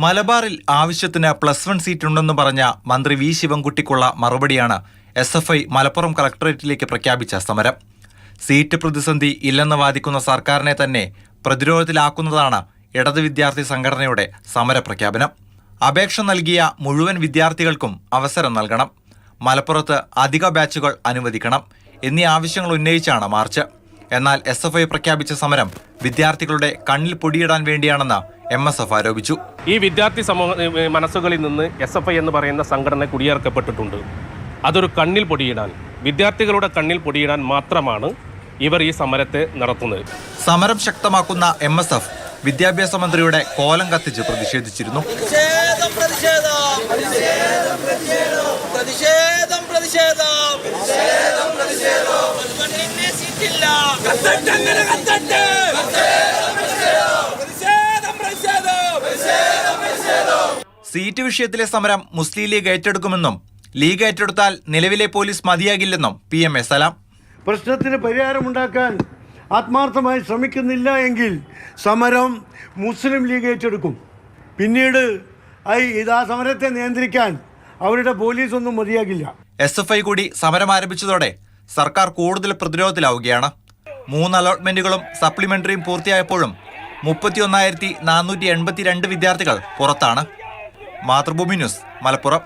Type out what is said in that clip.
മലബാറിൽ ആവശ്യത്തിന് +1 സീറ്റുണ്ടെന്ന് പറഞ്ഞ മന്ത്രി വി ശിവൻകുട്ടിക്കുള്ള മറുപടിയാണ് SFI മലപ്പുറം കളക്ടറേറ്റിലേക്ക് പ്രഖ്യാപിച്ച സമരം. സീറ്റ് പ്രതിസന്ധി ഇല്ലെന്ന് വാദിക്കുന്ന സർക്കാരിനെ തന്നെ പ്രതിരോധത്തിലാക്കുന്നതാണ് ഇടത് വിദ്യാർത്ഥി സംഘടനയുടെ സമരപ്രഖ്യാപനം. അപേക്ഷ നൽകിയ മുഴുവൻ വിദ്യാർത്ഥികൾക്കും അവസരം നൽകണം, മലപ്പുറത്ത് അധിക ബാച്ചുകൾ അനുവദിക്കണം എന്നീ ആവശ്യങ്ങൾ ഉന്നയിച്ചാണ് മാർച്ച്. എന്നാൽ SFI പ്രഖ്യാപിച്ച സമരം വിദ്യാർത്ഥികളുടെ കണ്ണിൽ പൊടിയിടാൻ വേണ്ടിയാണെന്ന് MSF ആരോപിച്ചു. ഈ വിദ്യാർത്ഥി മനസ്സുകളിൽ നിന്ന് SFI എന്ന് പറയുന്ന സംഘടന കുടിയേർക്കപ്പെട്ടിട്ടുണ്ട്. അതൊരു കണ്ണിൽ പൊടിയിടാൻ, വിദ്യാർത്ഥികളുടെ കണ്ണിൽ പൊടിയിടാൻ മാത്രമാണ് ഇവർ ഈ സമരത്തെ നടത്തുന്നത്. സമരം ശക്തമാക്കുന്ന MSF വിദ്യാഭ്യാസ മന്ത്രിയുടെ കോലം കത്തിച്ച് പ്രതിഷേധിച്ചിരുന്നു. സീറ്റ് വിഷയത്തിലെ സമരം മുസ്ലിം ലീഗ് ഏറ്റെടുക്കുമെന്നും ലീഗ് ഏറ്റെടുത്താൽ നിലവിലെ പോലീസ് മതിയാകില്ലെന്നും PMA സലാം. പ്രശ്നത്തിന് പരിഹാരമുണ്ടാക്കാൻ ആത്മാർത്ഥമായി ശ്രമിക്കുന്നില്ല എങ്കിൽ സമരം മുസ്ലിം ലീഗ് ഏറ്റെടുക്കും. പിന്നീട് ആ സമരത്തെ നിയന്ത്രിക്കാൻ അവരുടെ പോലീസ് ഒന്നും മതിയാകില്ല. SFI കൂടി സമരം ആരംഭിച്ചതോടെ സർക്കാർ കൂടുതൽ പ്രതിരോധത്തിലാവുകയാണ്. 3 അലോട്ട്മെന്റുകളും സപ്ലിമെന്ററിയും പൂർത്തിയായപ്പോഴും 31,482 വിദ്യാർത്ഥികൾ പുറത്താണ്. മാതൃഭൂമി ന്യൂസ്, മലപ്പുറം.